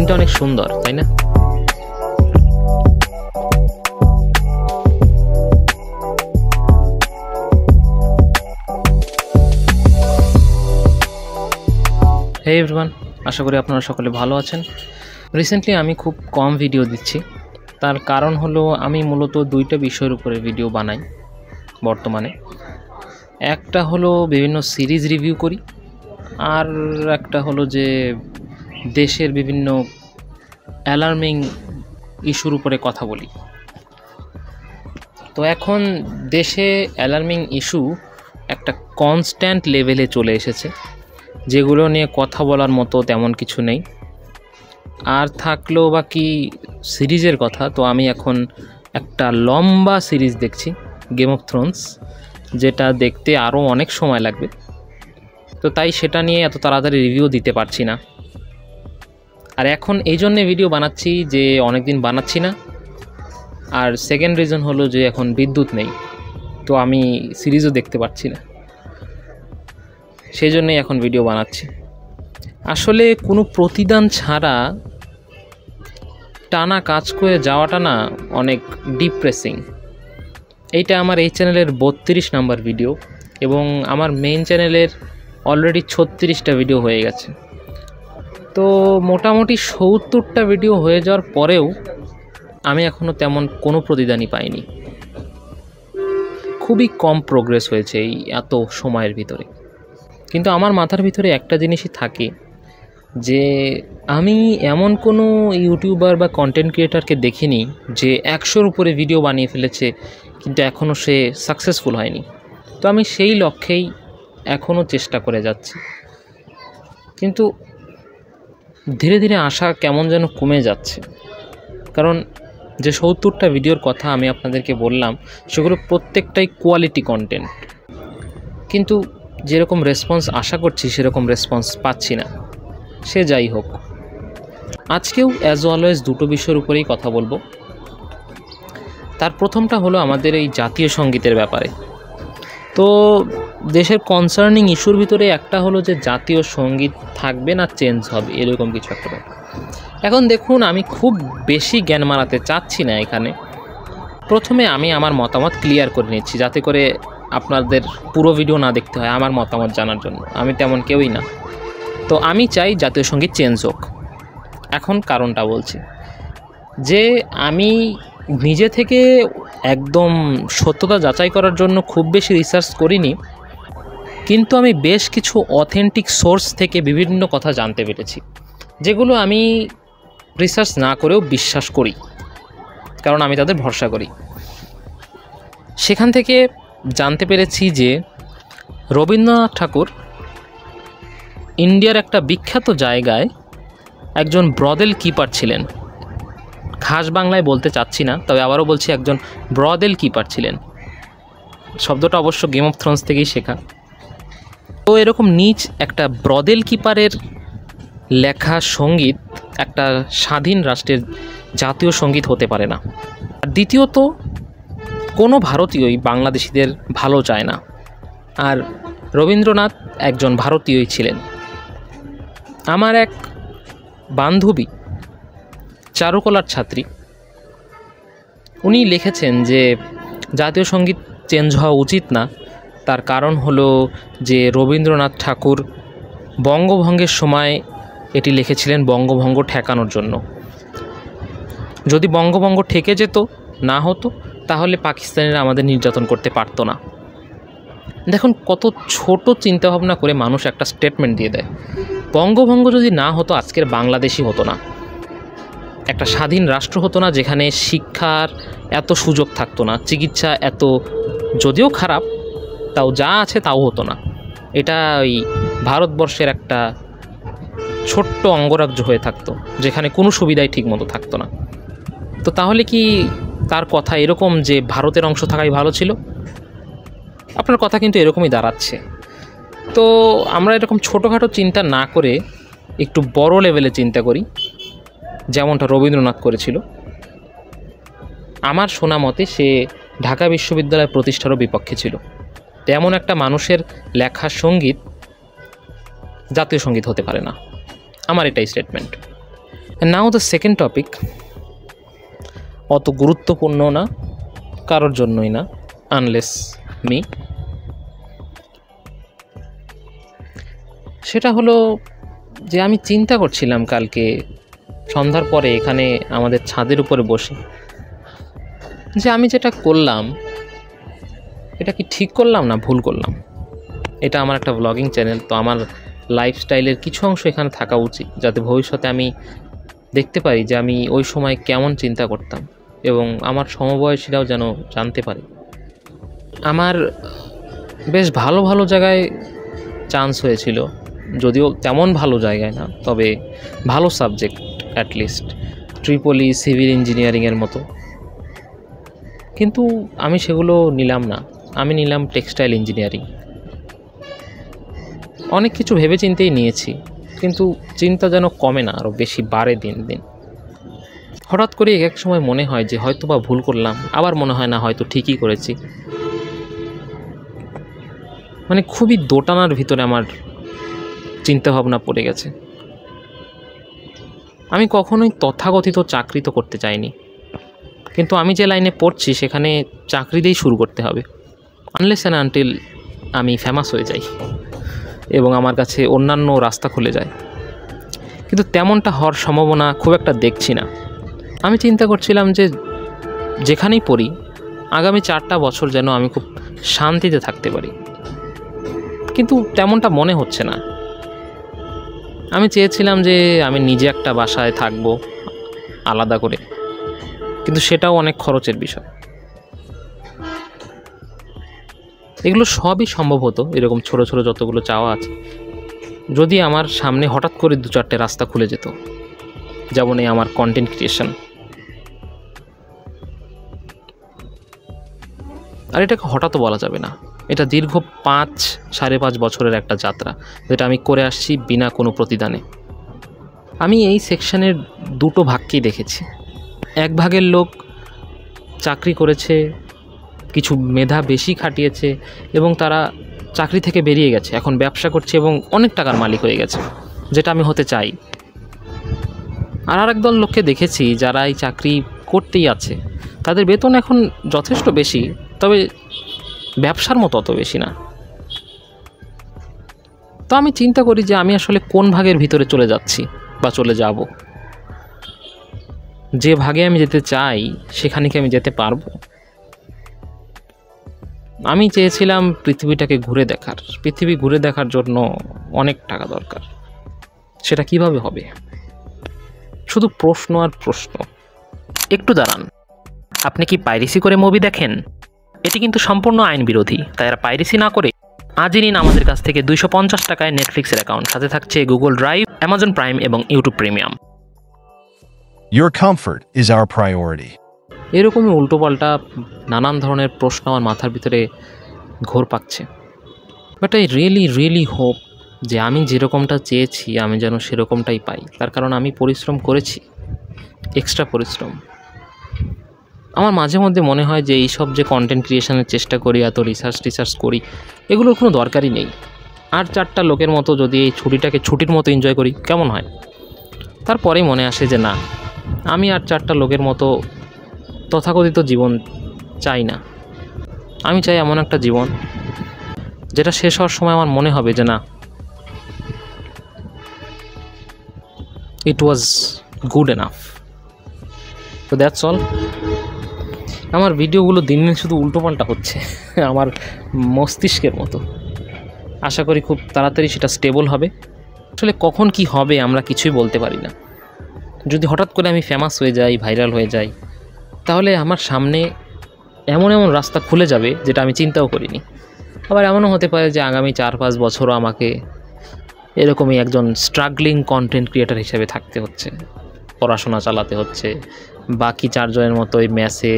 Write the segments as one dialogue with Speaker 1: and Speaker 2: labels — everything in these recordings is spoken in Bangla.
Speaker 1: সিনটা অনেক সুন্দর, তাই না? হে এভরিওয়ান, আশা করি আপনারা সকলে ভালো আছেন। রিসেন্টলি আমি খুব কম ভিডিও দিচ্ছি, তার কারণ হলো আমি মূলত দুইটা বিষয়ের উপরে ভিডিও বানাই বর্তমানে। একটা হলো বিভিন্ন সিরিজ রিভিউ করি, আর একটা হলো যে দেশের বিভিন্ন অ্যালার্মিং ইস্যুর উপরে কথা বলি। তো এখন দেশে অ্যালার্মিং ইস্যু একটা কনস্ট্যান্ট লেভেলে চলে এসেছে, যেগুলো নিয়ে কথা বলার মতো তেমন কিছু নেই। আর থাকলেও বাকি সিরিজের কথা, তো আমি এখন একটা লম্বা সিরিজ দেখছি, গেম অফ থ্রোনস, যেটা দেখতে আরও অনেক সময় লাগবে। তো তাই সেটা নিয়ে এত তাড়াতাড়ি রিভিউ দিতে পারছি না। আর এখন এই জন্যে ভিডিও বানাচ্ছি যে অনেক দিন বানাচ্ছি না, আর সেকেন্ড রিজন হলো যে এখন বিদ্যুৎ নেই, তো আমি সিরিজও দেখতে পাচ্ছি না, সেই জন্যই এখন ভিডিও বানাচ্ছি। আসলে কোনো প্রতিদান ছাড়া টানা কাজ করে যাওয়াটা না অনেক ডিপ্রেসিং। এইটা আমার এই চ্যানেলের 32 নাম্বার ভিডিও, এবং আমার মেইন চ্যানেলের অলরেডি 36টা ভিডিও হয়ে গেছে। তো মোটামুটি 70টা ভিডিও হয়ে যাওয়ার পরেও আমি এখনও তেমন কোনো প্রতিদানই পাইনি। খুবই কম প্রোগ্রেস হয়েছে এই এত সময়ের ভিতরে। কিন্তু আমার মাথার ভিতরে একটা জিনিসই থাকে যে আমি এমন কোনো ইউটিউবার বা কন্টেন্ট ক্রিয়েটারকে দেখিনি যে 100-র উপরে ভিডিও বানিয়ে ফেলেছে কিন্তু এখনও সে সাকসেসফুল হয়নি। তো আমি সেই লক্ষ্যেই এখনও চেষ্টা করে যাচ্ছি, কিন্তু ধীরে ধীরে আশা কেমন যেন কমে যাচ্ছে। কারণ যে 70টা ভিডিওর কথা আমি আপনাদেরকে বললাম, সেগুলো প্রত্যেকটাই কোয়ালিটি কন্টেন্ট, কিন্তু যেরকম রেসপন্স আশা করছি সেরকম রেসপন্স পাচ্ছি না। সে যাই হোক, আজকেও অ্যাজ অলওয়েজ দুটো বিষয়ের উপরেই কথা বলবো। তার প্রথমটা হলো আমাদের এই জাতীয় সঙ্গীতের ব্যাপারে। তো দেশের কনসার্নিং ইস্যুর ভিতরে একটা হলো যে জাতীয় সঙ্গীত থাকবে না চেঞ্জ হবে, এরকম কিছু একটা ব্যাপার। এখন দেখুন, আমি খুব বেশি জ্ঞান মারাতে চাচ্ছি না এখানে। প্রথমে আমি আমার মতামত ক্লিয়ার করে নিচ্ছি, যাতে করে আপনাদের পুরো ভিডিও না দেখতে হয় আমার মতামত জানার জন্য। আমি তেমন কেউই না। তো আমি চাই জাতীয় সঙ্গীত চেঞ্জ হোক। এখন কারণটা বলছি যে আমি নিজে থেকে একদম সত্যতা যাচাই করার জন্য খুব বেশি রিসার্চ করিনি, কিন্তু আমি বেশ কিছু অথেন্টিক সোর্স থেকে বিভিন্ন কথা জানতে পেরেছি, যেগুলো আমি রিসার্চ না করেও বিশ্বাস করি, কারণ আমি তাদের ভরসা করি। সেখান থেকে জানতে পেরেছি যে রবীন্দ্রনাথ ঠাকুর ইন্ডিয়ার একটা বিখ্যাত জায়গায় একজন ব্রদেল কিপার ছিলেন। খাস বাংলায় বলতে চাচ্ছি না, তবে আবারও বলছি, একজন ব্রদেল কিপার ছিলেন। শব্দটা অবশ্য গেম অফ থ্রোনস থেকেই শেখা। তো এরকম নিজ একটা ব্রদেল কিপারের লেখা সঙ্গীত একটা স্বাধীন রাষ্ট্রের জাতীয় সঙ্গীত হতে পারে না। আর দ্বিতীয়ত, কোনো ভারতীয়ই বাংলাদেশিদের ভালো চায় না, আর রবীন্দ্রনাথ একজন ভারতীয়ই ছিলেন। আমার এক বান্ধবী, চারুকলার ছাত্রী, উনি লিখেছেন যে জাতীয় সঙ্গীত চেঞ্জ হওয়া উচিত না। তার কারণ হলো যে রবীন্দ্রনাথ ঠাকুর বঙ্গভঙ্গের সময় এটি লিখেছিলেন বঙ্গভঙ্গ ঠেকানোর জন্য। যদি বঙ্গভঙ্গ ঠেকে যেত না হতো, তাহলে পাকিস্তানিরা আমাদের নির্যাতন করতে পারতো না। দেখুন কত ছোট চিন্তাভাবনা করে মানুষ একটা স্টেটমেন্ট দিয়ে দেয়। বঙ্গভঙ্গ যদি না হতো, আজকের বাংলাদেশই হতো না, একটা স্বাধীন রাষ্ট্র হতো না, যেখানে শিক্ষার এত সুযোগ থাকতো না, চিকিৎসা এত, যদিও খারাপ, তাও যা আছে তাও হতো না। এটা ওই ভারতবর্ষের একটা ছোট্ট অঙ্গরাজ্য হয়ে থাকতো, যেখানে কোনো সুবিধাই ঠিকমতো থাকতো না। তো তাহলে কি তার কথা এরকম যে ভারতের অংশ থাকাই ভালো ছিল? আপনার কথা কিন্তু এরকমই দাঁড়াচ্ছে। তো আমরা এরকম ছোটোখাটো চিন্তা না করে একটু বড় লেভেলে চিন্তা করি, যেমনটা রবীন্দ্রনাথ করেছিল। আমার শোনা মতে সে ঢাকা বিশ্ববিদ্যালয় প্রতিষ্ঠারও বিপক্ষে ছিল। তেমন একটা মানুষের লেখা সঙ্গীত জাতীয় সঙ্গীত হতে পারে না, আমার এটাই statement. Now the second topic, অত গুরুত্বপূর্ণ না, কারোর জন্যই না, আনলেস মি। সেটা হলো যে আমি চিন্তা করছিলাম কালকে সন্ধ্যার পরে এখানে আমাদের ছাদের উপরে বসে যে আমি যেটা করলাম এটা কি ঠিক করলাম না ভুল করলাম। এটা আমার একটা ব্লগিং চ্যানেল, তো আমার লাইফস্টাইলের কিছু অংশ এখানে থাকা উচিত, যাতে ভবিষ্যতে আমি দেখতে পারি যে আমি ওই সময় কেমন চিন্তা করতাম এবং আমার সমবয়সীরাও যেন জানতে পারে। আমার বেশ ভালো ভালো জায়গায় চান্স হয়েছিল, যদিও তেমন ভালো জায়গায় না, তবে ভালো সাবজেক্ট, অ্যাটলিস্ট ট্রিপলি, সিভিল ইঞ্জিনিয়ারিংয়ের মতো। কিন্তু আমি সেগুলো নিলাম না, আমি নিলাম টেক্সটাইল ইঞ্জিনিয়ারিং। অনেক কিছু ভেবে চিন্তেই নিয়েছি, কিন্তু চিন্তা যেন কমে না, আরও বেশি বাড়ে দিন দিন। হঠাৎ করে এক সময় মনে হয় যে হয়তো বা ভুল করলাম, আবার মনে হয় না হয়তো ঠিকই করেছি। মানে খুবই দোটানার ভিতরে আমার চিন্তাভাবনা পড়ে গেছে। আমি কখনোই তথাকথিত চাকরি তো করতে চাইনি, কিন্তু আমি যে লাইনে পড়ছি সেখানে চাকরি দিয়েই শুরু করতে হবে, আনলেস অ্যান্ড আনটিল আমি ফেমাস হয়ে যাই এবং আমার কাছে অন্যান্য রাস্তা খুলে যায়। কিন্তু তেমনটা হওয়ার সম্ভাবনা খুব একটা দেখছি না। আমি চিন্তা করছিলাম যে যেখানেই পড়ি আগামী 4টা বছর যেন আমি খুব শান্তিতে থাকতে পারি, কিন্তু তেমনটা মনে হচ্ছে না। আমি চেয়েছিলাম যে আমি নিজে একটা বাসায় থাকবো আলাদা করে, কিন্তু সেটাও অনেক খরচের বিষয়। এগুলো সবই সম্ভব হতো, এরকম ছোট ছোট যতগুলো চাওয়া আছে, যদি আমার সামনে হঠাৎ করে 2-4টে রাস্তা খুলে যেত, যেমন এই আমার কন্টেন্ট ক্রিয়েশন। আর এটাকে হঠাৎও বলা যাবে না, এটা দীর্ঘ 5-5.5 বছরের একটা যাত্রা, যেটা আমি করে আসছি বিনা কোনো প্রতিদানে। আমি এই সেকশনের 2টো ভাগকেই দেখেছি। এক ভাগের লোক চাকরি করেছে, কিছু মেধা বেশি খাটিয়েছে এবং তারা চাকরি থেকে বেরিয়ে গেছে, এখন ব্যবসা করছে এবং অনেক টাকার মালিক হয়ে গেছে, যেটা আমি হতে চাই। আর আরেক দল লোককে দেখেছি যারা এই চাকরি করতেই আছে, তাদের বেতন এখন যথেষ্ট বেশি, তবে ব্যবসার মতো অত বেশি না। তো আমি চিন্তা করি যে আমি আসলে কোন ভাগের ভিতরে চলে যাচ্ছি বা চলে যাব। যে ভাগে আমি যেতে চাই সেখানে কি আমি যেতে পারবো? আমি চেয়েছিলাম পৃথিবীটাকে ঘুরে দেখার। পৃথিবী ঘুরে দেখার জন্য অনেক টাকা দরকার। সেটা কিভাবে হবে? শুধু প্রশ্ন আর প্রশ্ন। একটু দাঁড়ান, আপনি কি পাইরেসি করে মুভি দেখেন? এটি কিন্তু সম্পূর্ণ আইন বিরোধী, তাই আর পাইরেসি না করে আজই নিন আমাদের কাছ থেকে 250 টাকায় নেটফ্লিক্সের অ্যাকাউন্ট, সাথে থাকছে গুগল ড্রাইভ, অ্যামাজন প্রাইম এবং YouTube premium.
Speaker 2: Your comfort is our priority.
Speaker 1: এরকমই উল্টোপাল্টা নানান ধরনের প্রশ্ন আমার মাথার ভিতরে ঘোর পাচ্ছে। বাট আই রিয়েলি হোপ যে আমি যেরকমটা চেয়েছি আমি যেন সেরকমটাই পাই। তার কারণ আমি পরিশ্রম করেছি, এক্সট্রা পরিশ্রম। আমার মাঝে মধ্যে মনে হয় যে এইসব যে কন্টেন্ট ক্রিয়েশনের চেষ্টা করি, এত রিসার্চ করি, এগুলোর কোনো দরকারই নেই। আর 4টা লোকের মতো যদি এই ছুটিটাকে ছুটির মতো এনজয় করি কেমন হয়? তারপরেই মনে আসে যে না, আমি আর 4টা লোকের মতো তথাকথিত জীবন চাই না। আমি চাই এমন একটা জীবন যেটা শেষ হওয়ার সময় আমার মনে হবে যে না, ইট ওয়াজ গুড এনাফ। তো দ্যাটস অল। আমার ভিডিওগুলো দিন দিন শুধু উল্টোপাল্টা হচ্ছে আমার মস্তিষ্কের মতো। আশা করি খুব তাড়াতাড়ি সেটা স্টেবল হবে। আসলে কখন কি হবে আমরা কিছুই বলতে পারি না। যদি হঠাৎ করে আমি ফেমাস হয়ে যাই, ভাইরাল হয়ে যাই, তাহলে আমার সামনে এমন রাস্তা খুলে যাবে যেটা আমি চিন্তাও করিনি। আবার এমনও হতে পারে যে আগামী 4-5 বছরও আমাকে এরকমই একজন স্ট্রাগলিং কন্টেন্ট ক্রিয়েটার হিসেবে থাকতে হচ্ছে, পড়াশোনা চালাতে হচ্ছে, বাকি 4 জনের মতো ওই ম্যাচে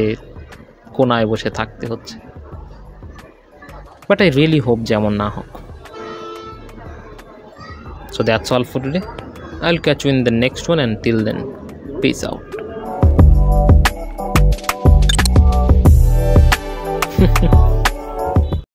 Speaker 1: কোনায় বসে থাকতে হচ্ছে। বাট আই রিয়েলি হোপ যেমন না হোক। So that's all for today. I'll catch you in the next one, and till then, peace out.